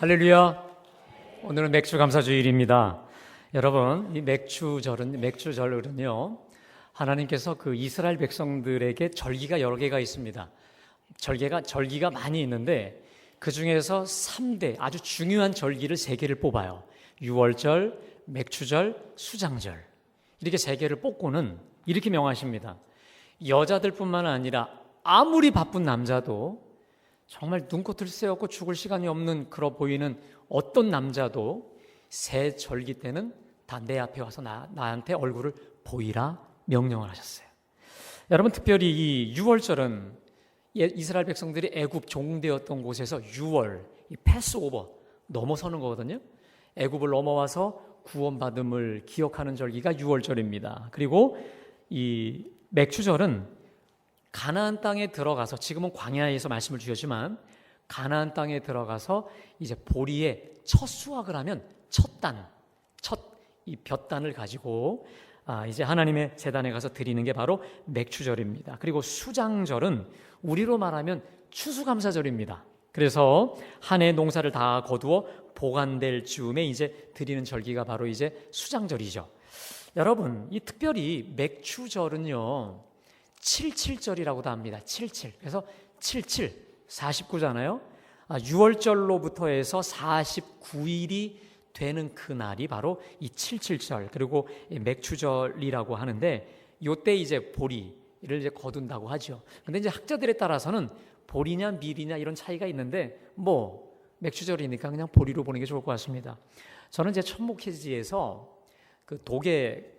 할렐루야. 오늘은 맥주 감사주일입니다. 여러분, 이 맥주절은요, 하나님께서 그 이스라엘 백성들에게 절기가 여러 개가 있습니다. 절기가 많이 있는데 그 중에서 3대 아주 중요한 절기를 3개를 뽑아요. 유월절, 맥주절, 수장절. 이렇게 3개를 뽑고는 이렇게 명하십니다. 여자들뿐만 아니라 아무리 바쁜 남자도, 정말 눈꽃을 세웠고 죽을 시간이 없는 그러 보이는 어떤 남자도 새 절기 때는 다 내 앞에 와서 나한테 얼굴을 보이라 명령을 하셨어요. 여러분, 특별히 이 유월절은 이스라엘 백성들이 애굽 종되었던 곳에서 유월, 이 패스오버, 넘어서는 거거든요. 애굽을 넘어와서 구원받음을 기억하는 절기가 유월절입니다. 그리고 이 맥주절은 가나안 땅에 들어가서, 지금은 광야에서 말씀을 주셨지만 가나안 땅에 들어가서 이제 보리의 첫 수확을 하면 첫 이 볕단을 가지고 이제 하나님의 제단에 가서 드리는 게 바로 맥주절입니다. 그리고 수장절은 우리로 말하면 추수감사절입니다. 그래서 한 해 농사를 다 거두어 보관될 즈음에 이제 드리는 절기가 바로 이제 수장절이죠. 여러분, 이 특별히 맥주절은요 77절이라고도 합니다. 77. 그래서 77, 49잖아요. 6월절로부터 해서 49일이 되는 그날이 바로 이 77절, 그리고 맥주절이라고 하는데, 요때 이제 보리를 이제 거둔다고 하죠. 근데 이제 학자들에 따라서는 보리냐 밀이냐 이런 차이가 있는데, 맥주절이니까 그냥 보리로 보는 게 좋을 것 같습니다. 저는 제 첫 목회지에서 그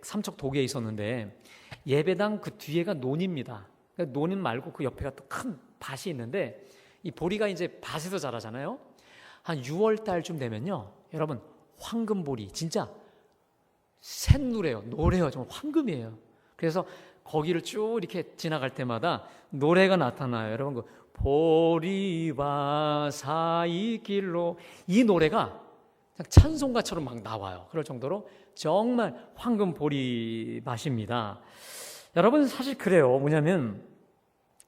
삼척 도계에 있었는데, 예배당 그 뒤에가 논입니다. 그러니까 논 말고 그 옆에가 또 큰 밭이 있는데, 이 보리가 이제 밭에서 자라잖아요. 한 6월 달쯤 되면요, 여러분, 황금보리, 진짜 샛노래요. 노래요. 정말 황금이에요. 그래서 거기를 쭉 이렇게 지나갈 때마다 노래가 나타나요. 여러분, 그 보리밭 사이 길로, 이 노래가 찬송가처럼 막 나와요. 그럴 정도로 정말 황금 보리밭입니다. 여러분, 사실 그래요. 뭐냐면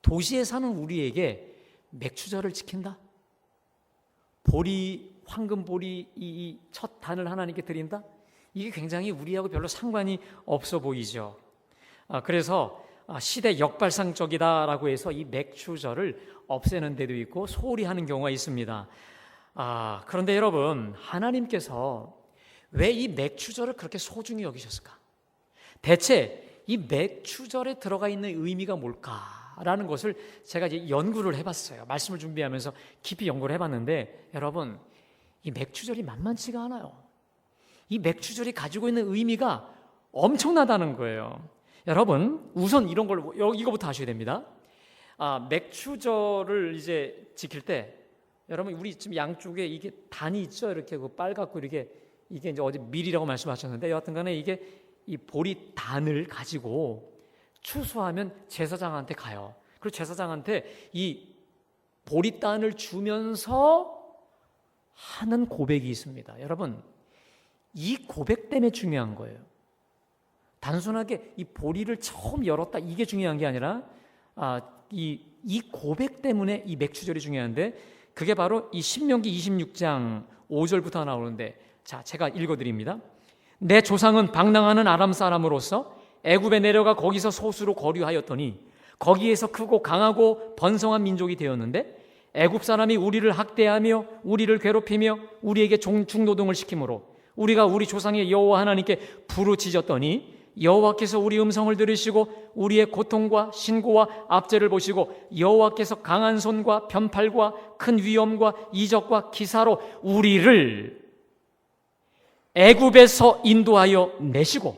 도시에 사는 우리에게 맥주절을 지킨다, 황금 보리 이 첫 단을 하나님께 드린다, 이게 굉장히 우리하고 별로 상관이 없어 보이죠. 그래서 시대 역발상적이다라고 해서 이 맥주절을 없애는 데도 있고 소홀히 하는 경우가 있습니다. 그런데 여러분, 하나님께서 왜 이 맥주절을 그렇게 소중히 여기셨을까? 대체 이 맥주절에 들어가 있는 의미가 뭘까라는 것을 제가 이제 연구를 해봤어요. 말씀을 준비하면서 깊이 연구를 해봤는데, 여러분, 이 맥주절이 만만치가 않아요. 이 맥주절이 가지고 있는 의미가 엄청나다는 거예요. 여러분, 우선 이런 걸, 이거부터 아셔야 됩니다. 맥주절을 이제 지킬 때, 여러분, 우리 지금 양쪽에 이게 단이 있죠? 이렇게 그 빨갛고 이게 이제 어제 밀이라고 말씀하셨는데, 여하튼간에 이게 이 보리 단을 가지고 추수하면 제사장한테 가요. 그리고 제사장한테 이 보리 단을 주면서 하는 고백이 있습니다. 여러분, 이 고백 때문에 중요한 거예요. 단순하게 이 보리를 처음 열었다, 이게 중요한 게 아니라 이 고백 때문에 이 맥주절이 중요한데, 그게 바로 이 신명기 26장 5절부터 나오는데, 자, 제가 읽어드립니다. 내 조상은 방랑하는 아람 사람으로서 애굽에 내려가 거기서 소수로 거류하였더니 거기에서 크고 강하고 번성한 민족이 되었는데, 애굽 사람이 우리를 학대하며 우리를 괴롭히며 우리에게 중노동을 시키므로 우리가 우리 조상의 여호와 하나님께 부르짖었더니 여호와께서 우리 음성을 들으시고 우리의 고통과 신고와 압제를 보시고 여호와께서 강한 손과 변팔과 큰 위엄과 이적과 기사로 우리를 애굽에서 인도하여 내시고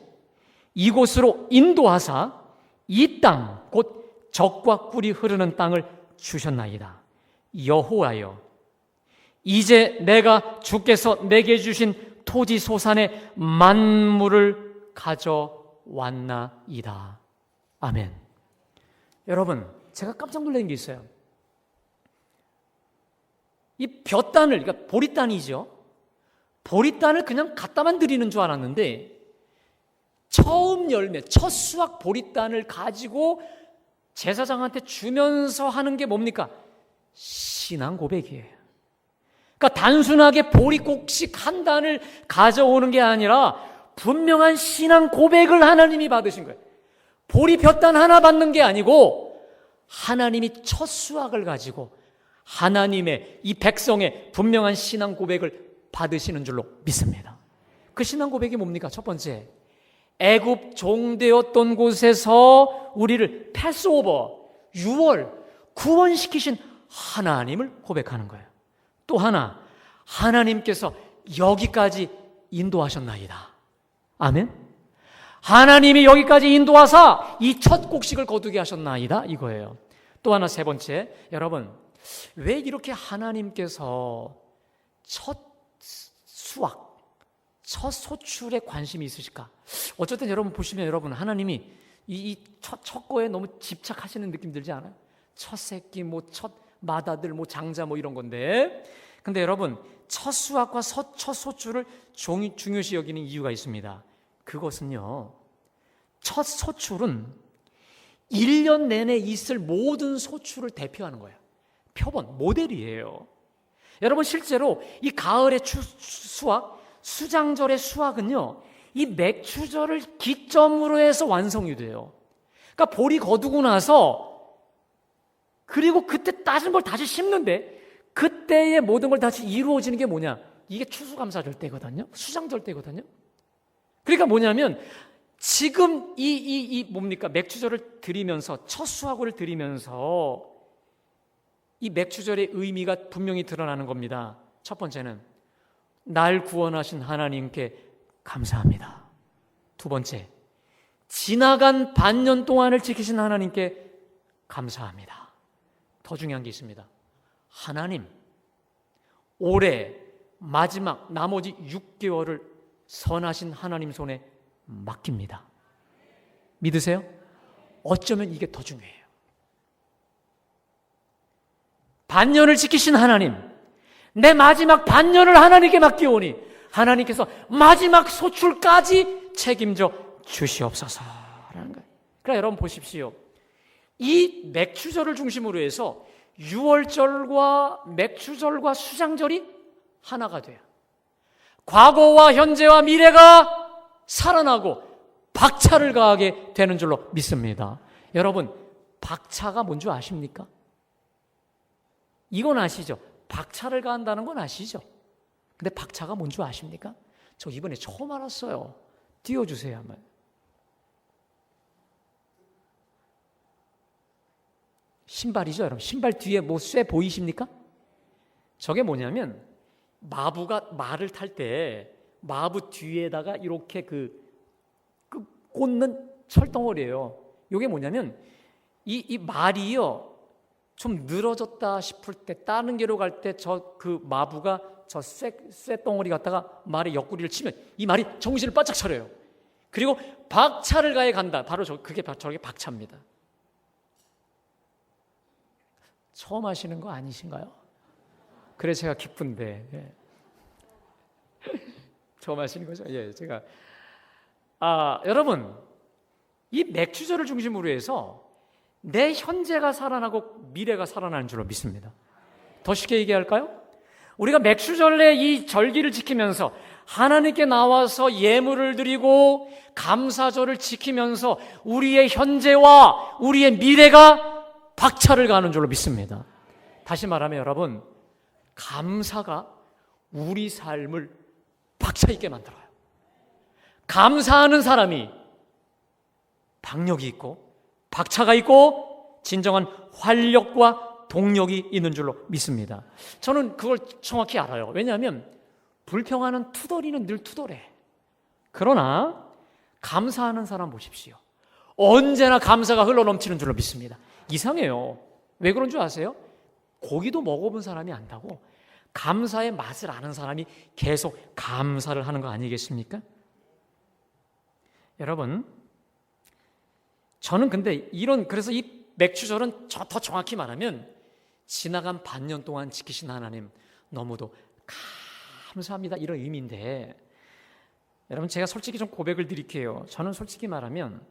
이곳으로 인도하사 이 땅 곧 젖과 꿀이 흐르는 땅을 주셨나이다. 여호와여, 이제 내가 주께서 내게 주신 토지 소산의 만물을 가져왔나이다. 아멘. 여러분, 제가 깜짝 놀란 게 있어요. 이 볕단을, 그러니까 보리단이죠. 보리단을 그냥 갖다만 드리는 줄 알았는데, 처음 열매, 첫 수확 보리단을 가지고 제사장한테 주면서 하는 게 뭡니까? 신앙 고백이에요. 그러니까 단순하게 보릿고식 한 단을 가져오는 게 아니라 분명한 신앙 고백을 하나님이 받으신 거예요. 보리볕단 하나 받는 게 아니고 하나님이 첫 수확을 가지고 하나님의 이 백성의 분명한 신앙 고백을 받으시는 줄로 믿습니다. 그 신앙 고백이 뭡니까? 첫 번째, 애굽 종되었던 곳에서 우리를 패스오버, 유월, 구원시키신 하나님을 고백하는 거예요. 또 하나, 하나님께서 여기까지 인도하셨나이다. 아멘. 하나님이 여기까지 인도하사 이 첫 곡식을 거두게 하셨나이다, 이거예요. 또 하나, 세 번째, 여러분, 왜 이렇게 하나님께서 첫 수확, 첫 소출에 관심이 있으실까? 어쨌든 여러분 보시면 여러분, 하나님이 이 첫 거에 너무 집착하시는 느낌 들지 않아요? 첫 새끼, 뭐 첫 맏아들, 뭐 장자, 뭐 이런 건데. 근데 여러분, 첫 수확과 첫 소출을 중요시 여기는 이유가 있습니다. 그것은요, 첫 소출은 1년 내내 있을 모든 소출을 대표하는 거예요. 표본, 모델이에요. 여러분, 실제로 이 가을의 수확, 수장절의 수확은요, 이 맥추절을 기점으로 해서 완성이 돼요. 그러니까 보리 거두고 나서 그리고 그때 따진 걸 다시 심는데 그때의 모든 걸 다시 이루어지는 게 뭐냐? 이게 추수감사절 때거든요. 수장절 때거든요. 그러니까 뭐냐면 지금 뭡니까? 맥추절을 드리면서 첫 수확을 드리면서 이 맥추절의 의미가 분명히 드러나는 겁니다. 첫 번째는 날 구원하신 하나님께 감사합니다. 두 번째, 지나간 반년 동안을 지키신 하나님께 감사합니다. 더 중요한 게 있습니다. 하나님, 올해 마지막 나머지 6개월을 선하신 하나님 손에 맡깁니다. 믿으세요? 어쩌면 이게 더 중요해요. 반년을 지키신 하나님, 내 마지막 반년을 하나님께 맡기오니 하나님께서 마지막 소출까지 책임져 주시옵소서라는 거예요. 그러니까 여러분 보십시오. 이 맥추절을 중심으로 해서 유월절과 맥추절과 수장절이 하나가 돼요. 과거와 현재와 미래가 살아나고 박차를 가하게 되는 줄로 믿습니다. 여러분, 박차가 뭔지 아십니까? 이건 아시죠? 박차를 가한다는 건 아시죠? 근데 박차가 뭔지 아십니까? 저 이번에 처음 알았어요. 띄워주세요 한번. 신발이죠, 여러분. 신발 뒤에 뭐 쇠 보이십니까? 저게 뭐냐면 마부가 말을 탈 때 마부 뒤에다가 이렇게 꽂는 철덩어리예요. 이게 뭐냐면 이 말이요 좀 늘어졌다 싶을 때 다른 게로 갈 때 그 마부가 저 쇠덩어리 갖다가 말의 옆구리를 치면 이 말이 정신을 바짝 차려요. 그리고 박차를 가해 간다. 바로 저게 박차입니다. 처음 하시는 거 아니신가요? 그래 제가 기쁜데. 예. 처음 하시는 거죠? 예, 제가 여러분, 이 맥추절을 중심으로 해서 내 현재가 살아나고 미래가 살아나는 줄로 믿습니다. 더 쉽게 얘기할까요? 우리가 맥추절의 이 절기를 지키면서 하나님께 나와서 예물을 드리고 감사절을 지키면서 우리의 현재와 우리의 미래가 박차를 가는 줄로 믿습니다. 다시 말하면 여러분, 감사가 우리 삶을 박차 있게 만들어요. 감사하는 사람이 박력이 있고 박차가 있고 진정한 활력과 동력이 있는 줄로 믿습니다. 저는 그걸 정확히 알아요. 왜냐하면 불평하는 투덜이는 늘 투덜해. 그러나 감사하는 사람 보십시오. 언제나 감사가 흘러넘치는 줄로 믿습니다. 이상해요. 왜 그런 줄 아세요? 고기도 먹어본 사람이 안다고 감사의 맛을 아는 사람이 계속 감사를 하는 거 아니겠습니까? 여러분, 저는 근데 그래서 이 맥추절은 더 정확히 말하면 지나간 반년 동안 지키신 하나님 너무도 감사합니다, 이런 의미인데, 여러분 제가 솔직히 좀 고백을 드릴게요. 저는 솔직히 말하면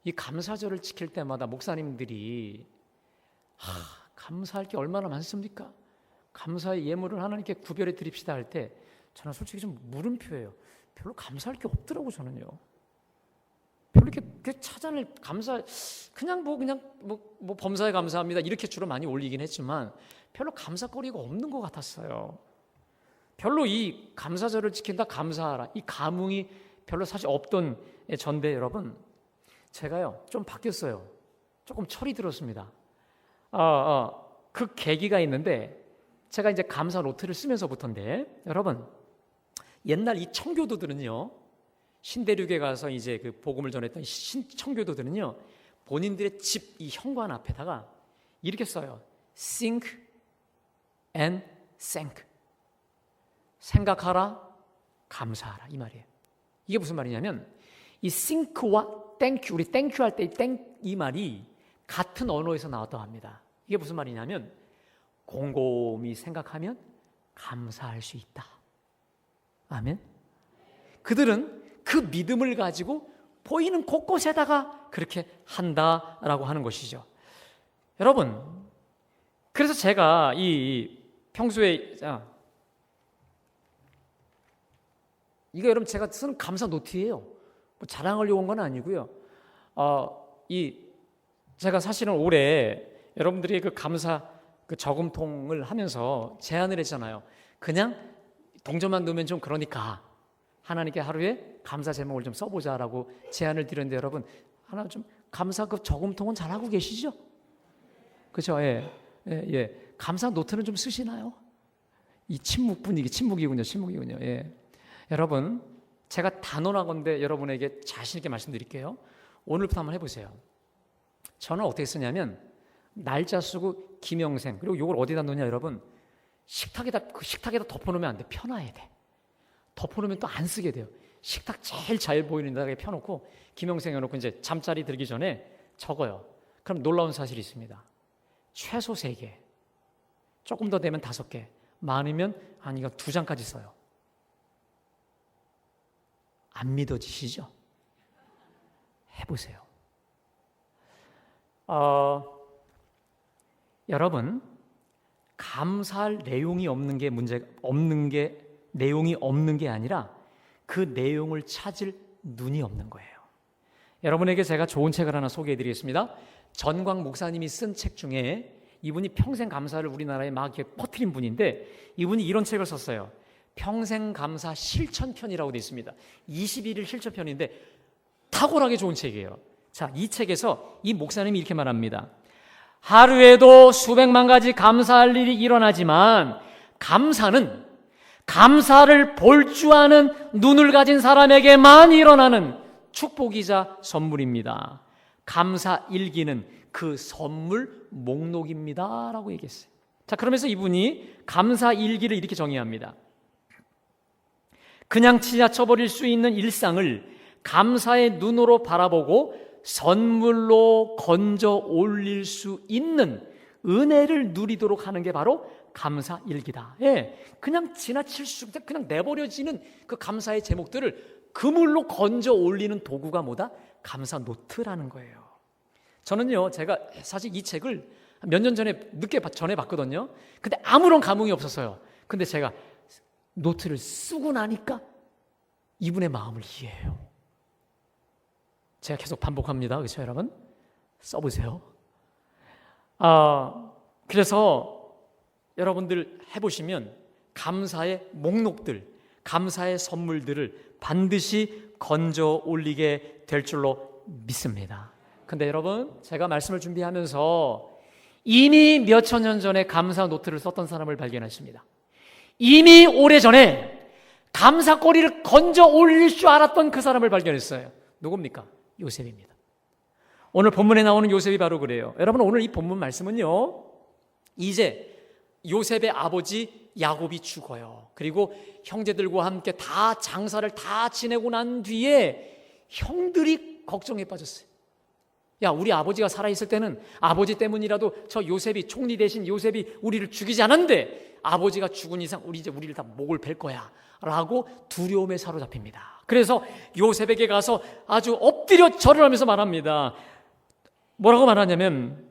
이 감사절을 지킬 때마다 목사님들이 감사할 게 얼마나 많습니까? 감사의 예물을 하나님께 구별해 드립시다 할 때 저는 솔직히 좀 물음표예요. 별로 감사할 게 없더라고 저는요. 별로 이렇게 찾아낼 감사 그냥 범사에 감사합니다 이렇게 주로 많이 올리긴 했지만 별로 감사거리가 없는 것 같았어요. 별로 이 감사절을 지킨다 감사하라 이 감흥이 별로 사실 없던 전데 여러분 제가요 좀 바뀌었어요. 조금 철이 들었습니다. 그 계기가 있는데 제가 이제 감사 노트를 쓰면서부터인데 여러분 옛날 이 청교도들은요 신대륙에 가서 이제 그 복음을 전했던 청교도들은요 본인들의 집 이 현관 앞에다가 이렇게 써요. Think and thank. 생각하라, 감사하라 이 말이에요. 이게 무슨 말이냐면 이 think와 thank you 우리 thank you 할 때 이 thank 이 말이 같은 언어에서 나왔다고 합니다. 이게 무슨 말이냐면 곰곰이 생각하면 감사할 수 있다. 아멘. 그들은 그 믿음을 가지고 보이는 곳곳에다가 그렇게 한다라고 하는 것이죠. 여러분, 그래서 제가 이 평소에 이거 여러분 제가 쓰는 감사 노트예요. 뭐 자랑하려고 온 건 아니고요. 제가 사실은 올해 여러분들이 그 감사 그 저금통을 하면서 제안을 했잖아요. 그냥 동전만 넣으면 좀 그러니까 하나님께 하루에 감사 제목을 좀 써보자라고 제안을 드렸는데 여러분 하나 좀 감사 그 저금통은 잘하고 계시죠? 그렇죠? 예. 감사 노트는 좀 쓰시나요? 이 침묵 분위기 침묵이군요. 예. 여러분 제가 단언하건대 여러분에게 자신 있게 말씀드릴게요. 오늘부터 한번 해보세요. 저는 어떻게 쓰냐면 날짜 쓰고 김영생 그리고 이걸 어디다 놓냐 여러분 식탁에다 덮어놓으면 안 돼. 펴놔야 돼. 덮어놓으면 또 안 쓰게 돼요. 식탁 제일 잘 보이는 데다가 펴놓고 김영생 해놓고 이제 잠자리 들기 전에 적어요. 그럼 놀라운 사실이 있습니다. 최소 3개 조금 더 되면 5개 많으면 이거 2장까지 써요. 안 믿어지시죠? 해보세요. 여러분 감사할 내용이 없는 게 내용이 없는 게 아니라 그 내용을 찾을 눈이 없는 거예요. 여러분에게 제가 좋은 책을 하나 소개해드리겠습니다. 전광 목사님이 쓴 책 중에 이분이 평생 감사를 우리나라에 막 이렇게 퍼뜨린 분인데 이분이 이런 책을 썼어요. 평생 감사 실천편이라고 되어 있습니다. 21일 실천편인데 탁월하게 좋은 책이에요. 자, 이 책에서 이 목사님이 이렇게 말합니다. 하루에도 수백만 가지 감사할 일이 일어나지만 감사는 감사를 볼 줄 아는 눈을 가진 사람에게만 일어나는 축복이자 선물입니다. 감사 일기는 그 선물 목록입니다 라고 얘기했어요. 자, 그러면서 이분이 감사 일기를 이렇게 정의합니다. 그냥 지나쳐버릴 수 있는 일상을 감사의 눈으로 바라보고 선물로 건져 올릴 수 있는 은혜를 누리도록 하는 게 바로 감사 일기다. 예, 그냥 지나칠 수 그냥 내버려지는 그 감사의 제목들을 그물로 건져 올리는 도구가 뭐다? 감사 노트라는 거예요. 저는요, 제가 사실 이 책을 몇 년 전에 전에 봤거든요. 근데 아무런 감흥이 없었어요. 근데 제가 노트를 쓰고 나니까 이분의 마음을 이해해요. 제가 계속 반복합니다. 그렇죠, 여러분? 써보세요. 그래서 여러분들 해보시면 감사의 목록들, 감사의 선물들을 반드시 건져 올리게 될 줄로 믿습니다. 근데 여러분, 제가 말씀을 준비하면서 이미 몇천 년 전에 감사 노트를 썼던 사람을 발견했습니다. 이미 오래전에 감사거리를 건져 올릴 줄 알았던 그 사람을 발견했어요. 누굽니까? 요셉입니다. 오늘 본문에 나오는 요셉이 바로 그래요. 여러분, 오늘 이 본문 말씀은요, 이제 요셉의 아버지 야곱이 죽어요. 그리고 형제들과 함께 다 장사를 다 지내고 난 뒤에 형들이 걱정에 빠졌어요. 야, 우리 아버지가 살아있을 때는 아버지 때문이라도 저 요셉이, 총리 대신 요셉이 우리를 죽이지 않았는데 아버지가 죽은 이상 우리를 다 목을 벨 거야 라고 두려움에 사로잡힙니다. 그래서 요셉에게 가서 아주 엎드려 절을 하면서 말합니다. 뭐라고 말하냐면,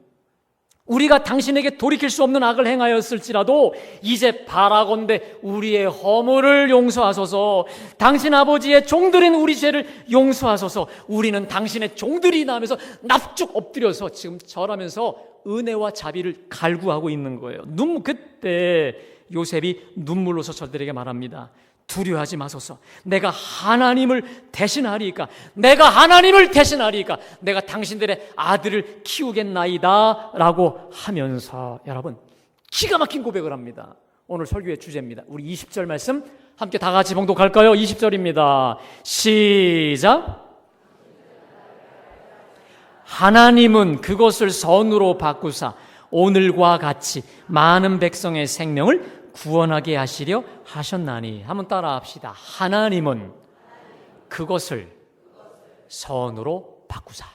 우리가 당신에게 돌이킬 수 없는 악을 행하였을지라도 이제 바라건대 우리의 허물을 용서하소서. 당신 아버지의 종들인 우리 죄를 용서하소서. 우리는 당신의 종들이나 하면서 납죽 엎드려서 지금 절하면서 은혜와 자비를 갈구하고 있는 거예요. 그때 요셉이 눈물로서 저들에게 말합니다. 두려워하지 마소서. 내가 하나님을 대신하리이까. 내가 당신들의 아들을 키우겠나이다 라고 하면서 여러분 기가 막힌 고백을 합니다. 오늘 설교의 주제입니다. 우리 20절 말씀 함께 다 같이 봉독할까요? 20절입니다. 시작. 하나님은 그것을 선으로 바꾸사 오늘과 같이 많은 백성의 생명을 구원하게 하시려 하셨나니. 한번 따라 합시다. 하나님은 그것을 선으로 바꾸사.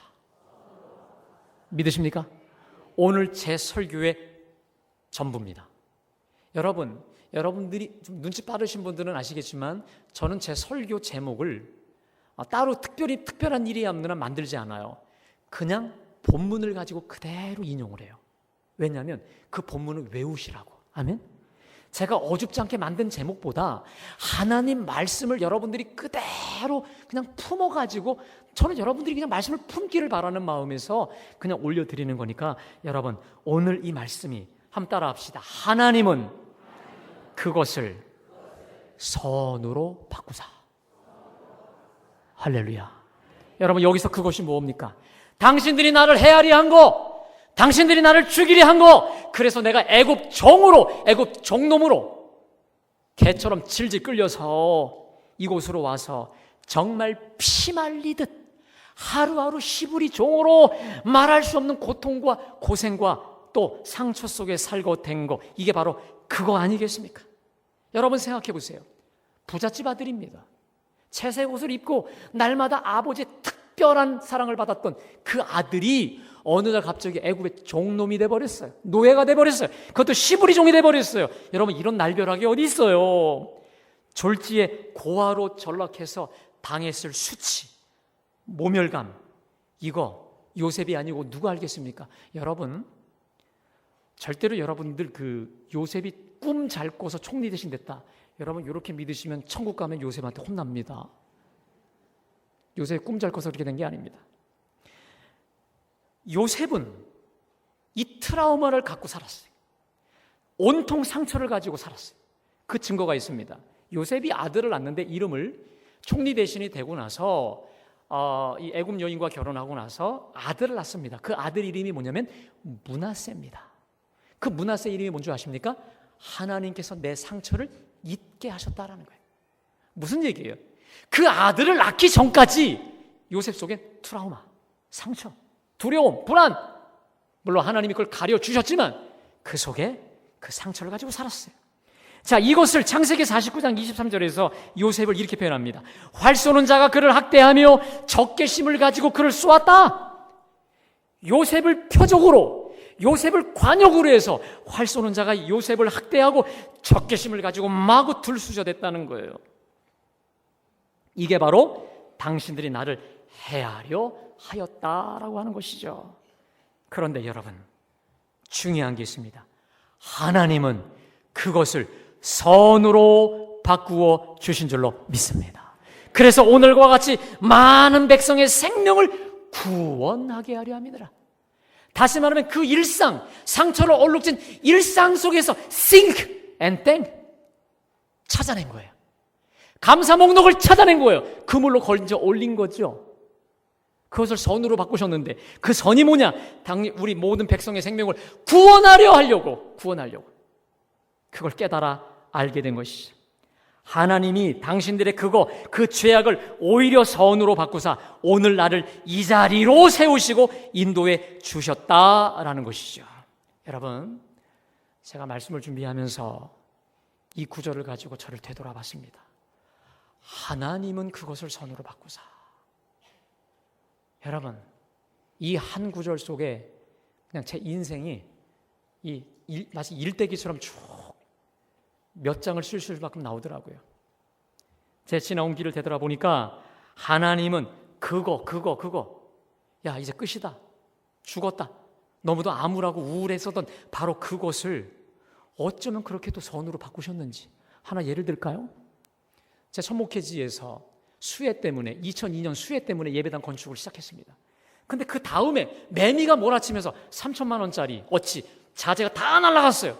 믿으십니까? 오늘 제 설교의 전부입니다. 여러분들이 좀 눈치 빠르신 분들은 아시겠지만 저는 제 설교 제목을 따로 특별한 일이 없는 만들지 않아요. 그냥 본문을 가지고 그대로 인용을 해요. 왜냐하면 그 본문을 외우시라고. 아멘? 제가 어줍지 않게 만든 제목보다 하나님 말씀을 여러분들이 그대로 그냥 품어가지고 저는 여러분들이 그냥 말씀을 품기를 바라는 마음에서 그냥 올려드리는 거니까 여러분 오늘 이 말씀이 한번 따라 합시다. 하나님은 그것을 선으로 바꾸사. 할렐루야. 여러분 여기서 그것이 뭡니까? 당신들이 나를 헤아리 한 거, 당신들이 나를 죽이려 한 거, 그래서 내가 애굽 종놈으로 개처럼 질질 끌려서 이곳으로 와서 정말 피말리듯 하루하루 시부리 종으로 말할 수 없는 고통과 고생과 또 상처 속에 살고 된 거, 이게 바로 그거 아니겠습니까? 여러분 생각해 보세요. 부잣집 아들입니다. 채색 옷을 입고 날마다 아버지의 특별한 사랑을 받았던 그 아들이 어느 날 갑자기 애굽의 종놈이 돼버렸어요. 노예가 돼버렸어요. 그것도 시부리 종이 돼버렸어요. 여러분 이런 날벼락이 어디 있어요? 졸지에 고아로 전락해서 당했을 수치, 모멸감, 이거 요셉이 아니고 누가 알겠습니까? 여러분 절대로 여러분들 그 요셉이 꿈 잘 꿔서 총리 대신 됐다, 여러분 이렇게 믿으시면 천국 가면 요셉한테 혼납니다. 요셉이 꿈 잘 꿔서 그렇게 된 게 아닙니다. 요셉은 이 트라우마를 갖고 살았어요. 온통 상처를 가지고 살았어요. 그 증거가 있습니다. 요셉이 아들을 낳는데 이름을 총리 대신이 되고 나서 이 애굽 여인과 결혼하고 나서 아들을 낳습니다. 그 아들 이름이 뭐냐면 므낫세입니다. 그 므낫세 이름이 뭔지 아십니까? 하나님께서 내 상처를 잊게 하셨다라는 거예요. 무슨 얘기예요? 그 아들을 낳기 전까지 요셉 속에 트라우마, 상처, 두려움, 불안, 물론 하나님이 그걸 가려주셨지만 그 속에 그 상처를 가지고 살았어요. 자, 이것을 창세기 49장 23절에서 요셉을 이렇게 표현합니다. 활 쏘는 자가 그를 학대하며 적개심을 가지고 그를 쏘았다. 요셉을 표적으로, 요셉을 관역으로 해서 활 쏘는 자가 요셉을 학대하고 적개심을 가지고 마구 들쑤셔댔다는 거예요. 이게 바로 당신들이 나를 해하려 하였다라고 하는 것이죠. 그런데 여러분 중요한 게 있습니다. 하나님은 그것을 선으로 바꾸어 주신 줄로 믿습니다. 그래서 오늘과 같이 많은 백성의 생명을 구원하게 하려 함이니라. 다시 말하면 그 일상, 상처를 얼룩진 일상 속에서 think and thank 찾아낸 거예요. 감사 목록을 찾아낸 거예요. 그물로 걸져 올린 거죠. 그것을 선으로 바꾸셨는데 그 선이 뭐냐? 우리 모든 백성의 생명을 구원하려고 그걸 깨달아 알게 된 것이죠. 하나님이 당신들의 그 죄악을 오히려 선으로 바꾸사 오늘 나를 이 자리로 세우시고 인도해 주셨다라는 것이죠. 여러분 제가 말씀을 준비하면서 이 구절을 가지고 저를 되돌아봤습니다. 하나님은 그것을 선으로 바꾸사. 여러분 이 한 구절 속에 그냥 제 인생이 마치 일대기처럼 쭉 몇 장을 쓸 수밖에 나오더라고요. 제 지나온 길을 되돌아보니까 하나님은 그거 야 이제 끝이다, 죽었다, 너무도 암울하고 우울했었던 바로 그곳을 어쩌면 그렇게 또 선으로 바꾸셨는지 하나 예를 들까요? 제 천목회지에서 수해 때문에 2002년 수해 때문에 예배당 건축을 시작했습니다. 근데 그 다음에 매미가 몰아치면서 3천만 원짜리 어치 자재가 다 날아갔어요.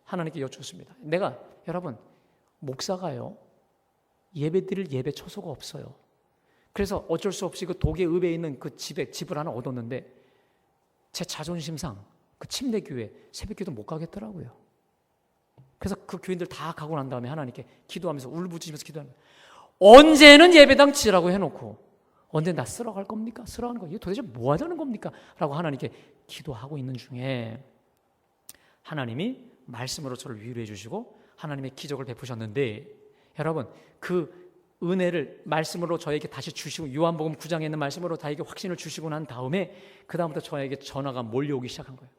하나님께 여쭙습니다. 내가 여러분 목사가요 예배드릴 예배 처소가 없어요. 그래서 어쩔 수 없이 그 도계읍에 있는 그 집을 하나 얻었는데 제 자존심상 그 침대 교회 새벽기도 못 가겠더라고요. 그래서 그 교인들 다 가고 난 다음에 하나님께 기도하면서 울부짖으면서 기도합니다. 언제는 예배당 지으라고 해놓고 언제 나 쓸어갈 겁니까? 쓸어가는 거 이게 도대체 뭐 하자는 겁니까? 라고 하나님께 기도하고 있는 중에 하나님이 말씀으로 저를 위로해 주시고 하나님의 기적을 베푸셨는데 여러분 그 은혜를 말씀으로 저에게 다시 주시고 요한복음 9장에 있는 말씀으로 저에게 확신을 주시고 난 다음에 그 다음부터 저에게 전화가 몰려오기 시작한 거예요.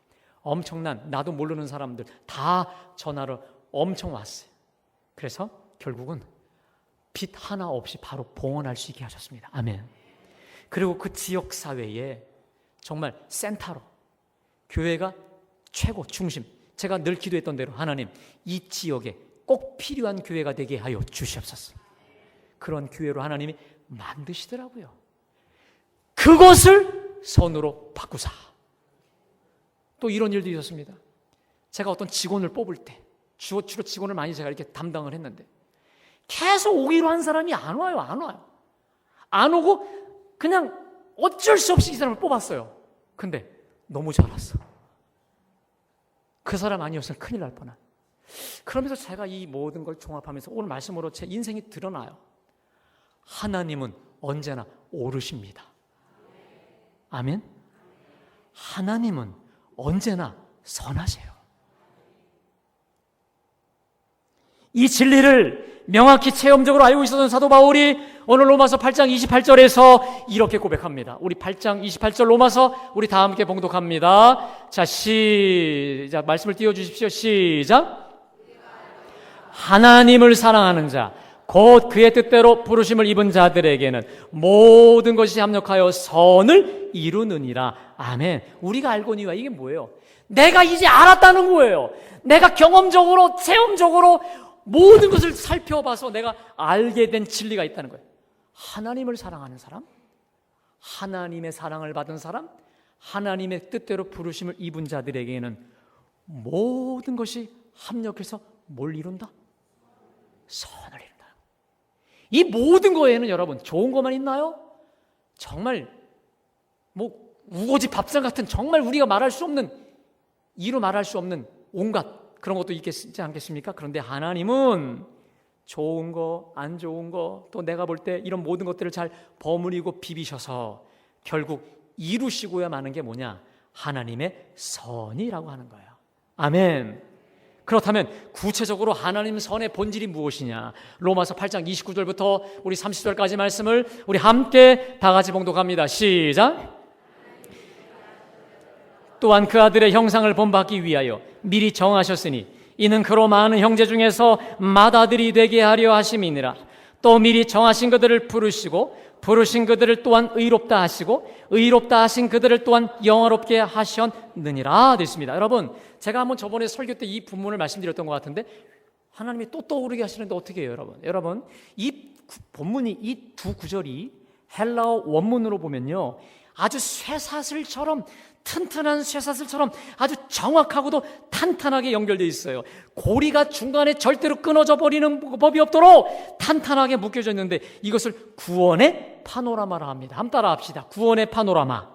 엄청난 나도 모르는 사람들 다 전화로 엄청 왔어요. 그래서 결국은 빚 하나 없이 바로 봉헌할 수 있게 하셨습니다. 아멘. 그리고 그 지역사회에 정말 센터로 교회가 최고 중심 제가 늘 기도했던 대로 하나님 이 지역에 꼭 필요한 교회가 되게 하여 주시옵소서. 그런 교회로 하나님이 만드시더라고요. 그것을 선으로 바꾸사. 또 이런 일도 있었습니다. 제가 어떤 직원을 뽑을 때 주로 직원을 많이 제가 이렇게 담당을 했는데 계속 오기로 한 사람이 안 와요. 안 오고 그냥 어쩔 수 없이 이 사람을 뽑았어요. 근데 너무 잘 왔어. 그 사람 아니었으면 큰일 날 뻔한. 그러면서 제가 이 모든 걸 종합하면서 오늘 말씀으로 제 인생이 드러나요. 하나님은 언제나 옳으십니다. 아멘. 하나님은 언제나 선하세요. 이 진리를 명확히 체험적으로 알고 있었던 사도 바울이 오늘 로마서 8장 28절에서 이렇게 고백합니다. 우리 8장 28절 로마서 우리 다 함께 봉독합니다. 자, 시작. 말씀을 띄워주십시오. 시작. 하나님을 사랑하는 자 곧 그의 뜻대로 부르심을 입은 자들에게는 모든 것이 합력하여 선을 이루느니라. 아멘. 우리가 알거니와 이게 뭐예요? 내가 이제 알았다는 거예요. 내가 경험적으로 체험적으로 모든 것을 살펴봐서 내가 알게 된 진리가 있다는 거예요. 하나님을 사랑하는 사람, 하나님의 사랑을 받은 사람, 하나님의 뜻대로 부르심을 입은 자들에게는 모든 것이 합력해서 뭘 이룬다? 선을 이룬다. 이 모든 거에는 여러분 좋은 것만 있나요? 정말 뭐 우거지 밥상 같은 정말 우리가 말할 수 없는 이루 말할 수 없는 온갖 그런 것도 있지 않겠습니까? 그런데 하나님은 좋은 거, 안 좋은 거, 또 내가 볼 때 이런 모든 것들을 잘 버무리고 비비셔서 결국 이루시고야 마는 게 뭐냐? 하나님의 선이라고 하는 거예요. 아멘. 그렇다면 구체적으로 하나님 선의 본질이 무엇이냐? 로마서 8장 29절부터 우리 30절까지 말씀을 우리 함께 다 같이 봉독합니다. 시작. 또한 그 아들의 형상을 본받기 위하여 미리 정하셨으니 이는 그로 많은 형제 중에서 맏아들이 되게 하려 하심이니라. 또 미리 정하신 그들을 부르시고 부르신 그들을 또한 의롭다 하시고 의롭다 하신 그들을 또한 영화롭게 하셨느니라. 됐습니다. 여러분 제가 한번 저번에 설교 때 이 본문을 말씀드렸던 것 같은데 하나님이 또 떠오르게 하시는데 어떻게 해요? 여러분 이 본문이 이 두 구절이 헬라어 원문으로 보면요 아주 쇠사슬처럼 튼튼한 쇠사슬처럼 아주 정확하고도 탄탄하게 연결되어 있어요. 고리가 중간에 절대로 끊어져 버리는 법이 없도록 탄탄하게 묶여져 있는데 이것을 구원의 파노라마라 합니다. 한번 따라 합시다. 구원의 파노라마,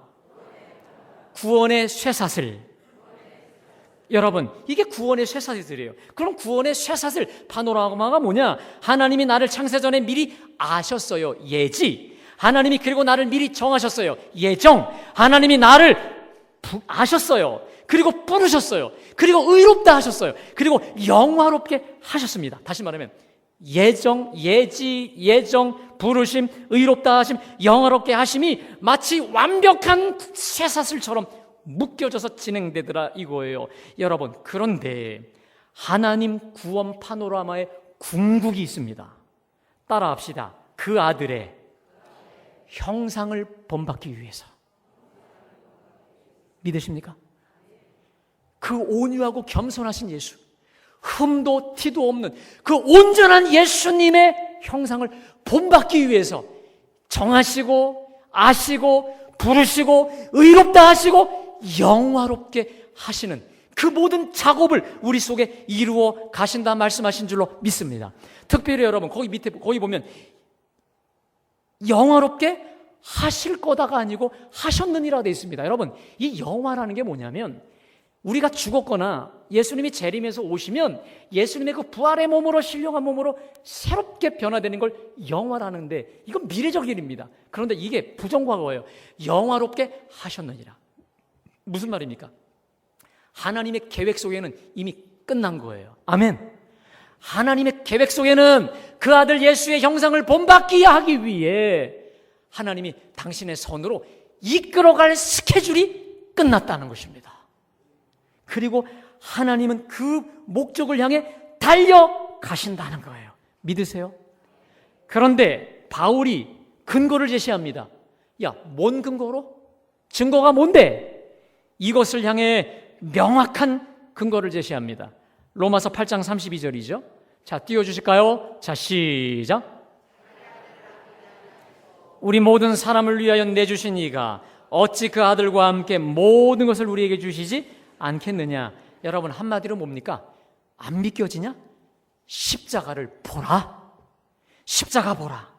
구원의 쇠사슬. 여러분 이게 구원의 쇠사슬이에요. 그럼 구원의 쇠사슬 파노라마가 뭐냐? 하나님이 나를 창세전에 미리 아셨어요. 예지. 하나님이 그리고 나를 미리 정하셨어요. 예정. 하나님이 나를 아셨어요. 그리고 부르셨어요. 그리고 의롭다 하셨어요. 그리고 영화롭게 하셨습니다. 다시 말하면 예정, 예지, 예정, 부르심, 의롭다 하심, 영화롭게 하심이 마치 완벽한 쇠사슬처럼 묶여져서 진행되더라 이거예요. 여러분 그런데 하나님 구원 파노라마에 궁극이 있습니다. 따라합시다. 그 아들의 형상을 본받기 위해서. 믿으십니까? 그 온유하고 겸손하신 예수, 흠도 티도 없는 그 온전한 예수님의 형상을 본받기 위해서 정하시고 아시고 부르시고 의롭다 하시고 영화롭게 하시는 그 모든 작업을 우리 속에 이루어 가신다 말씀하신 줄로 믿습니다. 특별히 여러분 거기 밑에 거기 보면 영화롭게 하실 거다가 아니고 하셨느니라 되어 있습니다. 여러분 이 영화라는 게 뭐냐면 우리가 죽었거나 예수님이 재림해서 오시면 예수님의 그 부활의 몸으로 신령한 몸으로 새롭게 변화되는 걸 영화라는데 이건 미래적 일입니다. 그런데 이게 부정과거예요. 영화롭게 하셨느니라. 무슨 말입니까? 하나님의 계획 속에는 이미 끝난 거예요. 아멘. 하나님의 계획 속에는 그 아들 예수의 형상을 본받게 하기 위해 하나님이 당신의 손으로 이끌어갈 스케줄이 끝났다는 것입니다. 그리고 하나님은 그 목적을 향해 달려가신다는 거예요. 믿으세요? 그런데 바울이 근거를 제시합니다. 야, 뭔 근거로? 증거가 뭔데? 이것을 향해 명확한 근거를 제시합니다. 로마서 8장 32절이죠. 자, 띄워주실까요? 자, 시작. 우리 모든 사람을 위하여 내주신 이가 어찌 그 아들과 함께 모든 것을 우리에게 주시지 않겠느냐. 여러분 한마디로 뭡니까? 안 믿겨지냐? 십자가를 보라. 십자가 보라.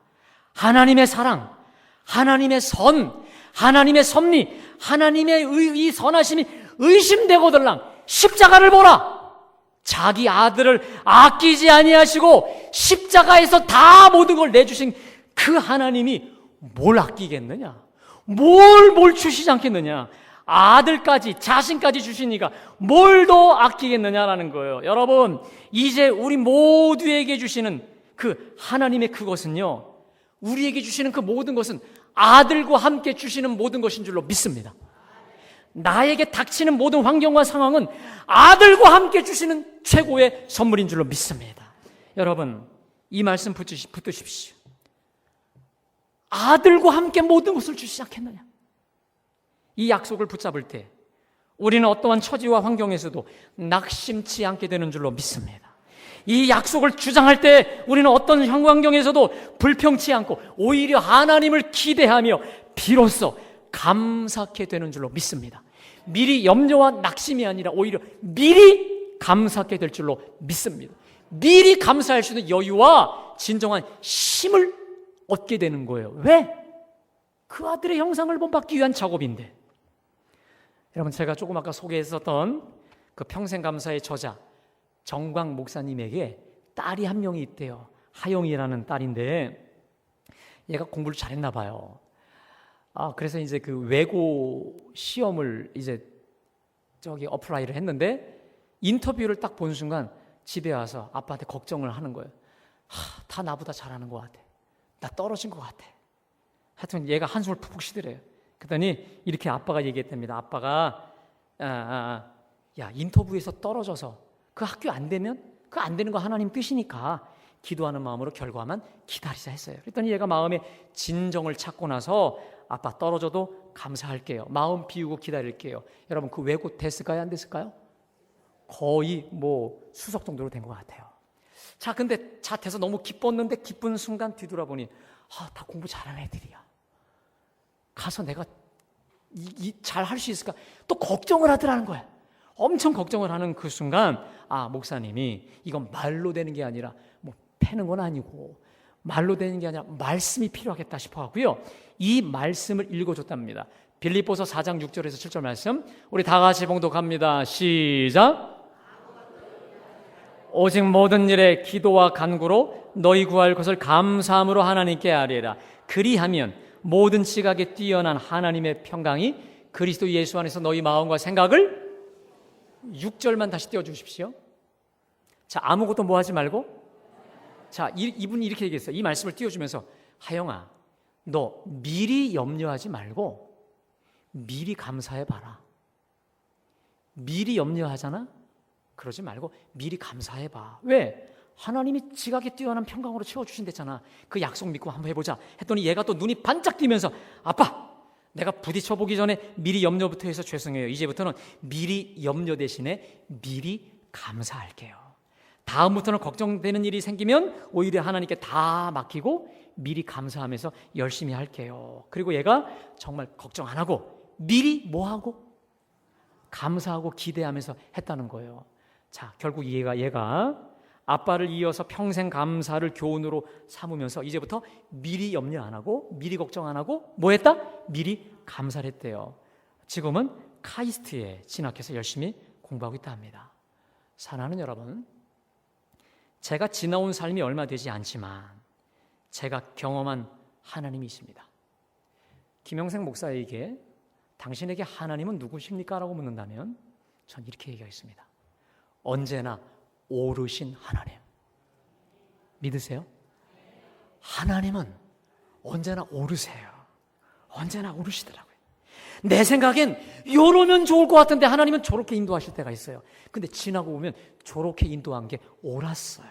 하나님의 사랑, 하나님의 선, 하나님의 섭리, 하나님의 이 선하심이 의심되거들랑 십자가를 보라. 자기 아들을 아끼지 아니하시고 십자가에서 다 모든 걸 내주신 그 하나님이 뭘 아끼겠느냐? 뭘 주시지 않겠느냐? 아들까지 자신까지 주시니까 뭘 더 아끼겠느냐라는 거예요. 여러분 이제 우리 모두에게 주시는 그 하나님의 그것은요, 우리에게 주시는 그 모든 것은 아들과 함께 주시는 모든 것인 줄로 믿습니다. 나에게 닥치는 모든 환경과 상황은 아들과 함께 주시는 최고의 선물인 줄로 믿습니다. 여러분 이 말씀 붙드십시오. 아들과 함께 모든 것을 주시지 않겠느냐. 이 약속을 붙잡을 때 우리는 어떠한 처지와 환경에서도 낙심치 않게 되는 줄로 믿습니다. 이 약속을 주장할 때 우리는 어떤 환경에서도 불평치 않고 오히려 하나님을 기대하며 비로소 감사하게 되는 줄로 믿습니다. 미리 염려와 낙심이 아니라 오히려 미리 감사하게 될 줄로 믿습니다. 미리 감사할 수 있는 여유와 진정한 힘을 얻게 되는 거예요. 왜? 그 아들의 형상을 본받기 위한 작업인데. 여러분 제가 조금 아까 소개했었던 그 평생감사의 저자 정광 목사님에게 딸이 한 명이 있대요. 하영이라는 딸인데 얘가 공부를 잘했나 봐요. 그래서 이제 그 외고 시험을 이제 어플라이를 했는데 인터뷰를 딱 본 순간 집에 와서 아빠한테 걱정을 하는 거예요. 다 나보다 잘하는 것 같아. 나 떨어진 것 같아. 하여튼 얘가 한숨을 푹푹 쉬더래요. 그랬더니 이렇게 아빠가 얘기했답니다. 아빠가 야 인터뷰에서 떨어져서 그 학교 안 되면 그 안 되는 거 하나님 뜻이니까 기도하는 마음으로 결과만 기다리자 했어요. 그랬더니 얘가 마음에 진정을 찾고 나서 아빠 떨어져도 감사할게요. 마음 비우고 기다릴게요. 여러분 그 외고 됐을까요? 안 됐을까요? 거의 수석 정도로 된 것 같아요. 자, 근데 돼서 너무 기뻤는데 기쁜 순간 뒤돌아보니 다 공부 잘하는 애들이야. 가서 내가 잘 할 수 있을까? 또 걱정을 하더라는 거야. 엄청 걱정을 하는 그 순간 목사님이 이건 말로 되는 게 아니라 패는 건 아니고 말로 되는 게 아니라 말씀이 필요하겠다 싶어 하고요. 이 말씀을 읽어줬답니다. 빌립보서 4장 6절에서 7절 말씀 우리 다 같이 봉독합니다. 시작. 오직 모든 일에 기도와 간구로 너희 구할 것을 감사함으로 하나님께 아뢰라. 그리하면 모든 지각에 뛰어난 하나님의 평강이 그리스도 예수 안에서 너희 마음과 생각을 6절만 다시 띄워주십시오. 자, 아무것도 하지 말고 자, 이분이 이렇게 얘기했어요. 이 말씀을 띄워주면서 하영아, 너 미리 염려하지 말고 미리 감사해봐라. 미리 염려하잖아? 그러지 말고 미리 감사해봐. 왜? 하나님이 지각에 뛰어난 평강으로 채워주신댔잖아. 그 약속 믿고 한번 해보자 했더니 얘가 또 눈이 반짝 뛰면서 아빠, 내가 부딪혀 보기 전에 미리 염려부터 해서 죄송해요. 이제부터는 미리 염려 대신에 미리 감사할게요. 다음부터는 걱정되는 일이 생기면 오히려 하나님께 다 맡기고 미리 감사하면서 열심히 할게요. 그리고 얘가 정말 걱정 안 하고 미리 뭐 하고? 감사하고 기대하면서 했다는 거예요. 자, 결국 얘가 아빠를 이어서 평생 감사를 교훈으로 삼으면서 이제부터 미리 염려 안 하고 미리 걱정 안 하고 뭐 했다? 미리 감사를 했대요. 지금은 카이스트에 진학해서 열심히 공부하고 있다 합니다. 사랑하는 여러분, 제가 지나온 삶이 얼마 되지 않지만 제가 경험한 하나님이 있습니다. 김영생 목사에게 당신에게 하나님은 누구십니까? 라고 묻는다면 전 이렇게 얘기하겠습니다. 언제나 오르신 하나님. 믿으세요? 하나님은 언제나 오르세요. 언제나 오르시더라고요. 내 생각엔 요러면 좋을 것 같은데 하나님은 저렇게 인도하실 때가 있어요. 근데 지나고 보면 저렇게 인도한 게 옳았어요.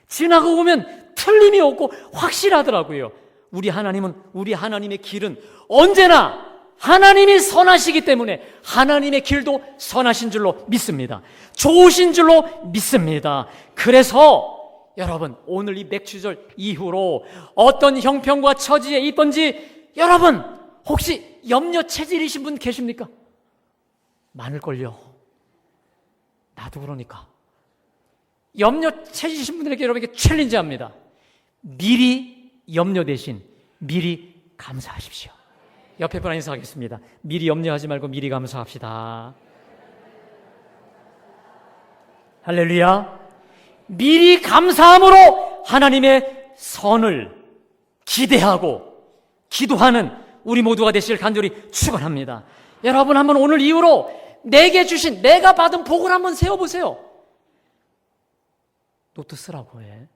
지나고 보면 틀림이 없고 확실하더라고요. 우리 하나님의 길은 언제나 하나님이 선하시기 때문에 하나님의 길도 선하신 줄로 믿습니다. 좋으신 줄로 믿습니다. 그래서 여러분, 오늘 이 맥주절 이후로 어떤 형편과 처지에 있든지 여러분 혹시 염려 체질이신 분 계십니까? 많을걸요. 나도 그러니까. 염려 체질이신 분들에게 여러분에게 챌린지합니다. 미리 염려 대신 미리 감사하십시오. 옆에 분과 인사하겠습니다. 미리 염려하지 말고 미리 감사합시다. 할렐루야. 미리 감사함으로 하나님의 선을 기대하고 기도하는 우리 모두가 되시길 간절히 축원합니다. 여러분 한번 오늘 이후로 내가 받은 복을 한번 세어보세요. 노트 쓰라고 해.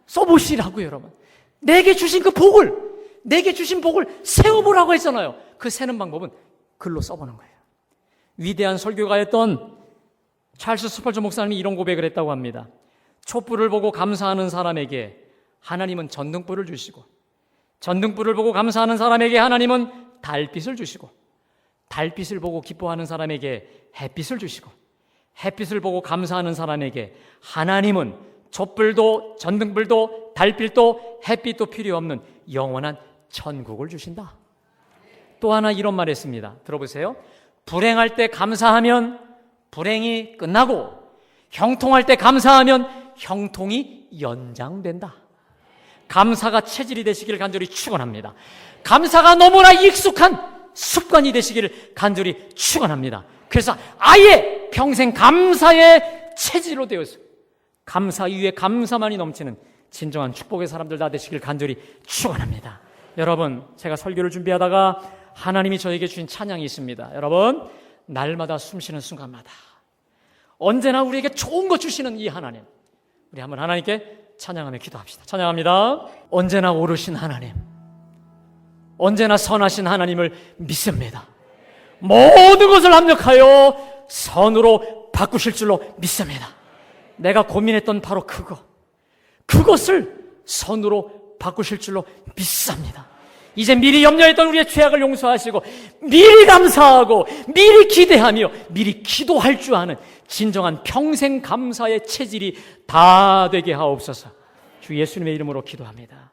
써보시라고요, 여러분. 내게 주신 복을 세워보라고 했잖아요. 그 세는 방법은 글로 써보는 거예요. 위대한 설교가였던 찰스 스펄전 목사님이 이런 고백을 했다고 합니다. 촛불을 보고 감사하는 사람에게 하나님은 전등불을 주시고, 전등불을 보고 감사하는 사람에게 하나님은 달빛을 주시고, 달빛을 보고 기뻐하는 사람에게 햇빛을 주시고, 햇빛을 보고 감사하는 사람에게 하나님은 촛불도 전등불도 달빛도 햇빛도 필요 없는 영원한 천국을 주신다. 또 하나 이런 말 했습니다. 들어보세요. 불행할 때 감사하면 불행이 끝나고 형통할 때 감사하면 형통이 연장된다. 감사가 체질이 되시기를 간절히 축원합니다. 감사가 너무나 익숙한 습관이 되시기를 간절히 축원합니다. 그래서 아예 평생 감사의 체질로 되어서 감사 이후에 감사만이 넘치는 진정한 축복의 사람들 다 되시길 간절히 축원합니다. 여러분, 제가 설교를 준비하다가 하나님이 저에게 주신 찬양이 있습니다. 여러분, 날마다 숨쉬는 순간마다 언제나 우리에게 좋은 것 주시는 이 하나님, 우리 한번 하나님께 찬양하며 기도합시다. 찬양합니다. 언제나 오르신 하나님, 언제나 선하신 하나님을 믿습니다. 모든 것을 합력하여 선으로 바꾸실 줄로 믿습니다. 내가 고민했던 바로 그것을 선으로 바꾸실 줄로 믿습니다. 이제 미리 염려했던 우리의 죄악을 용서하시고 미리 감사하고 미리 기대하며 미리 기도할 줄 아는 진정한 평생 감사의 체질이 다 되게 하옵소서. 주 예수님의 이름으로 기도합니다.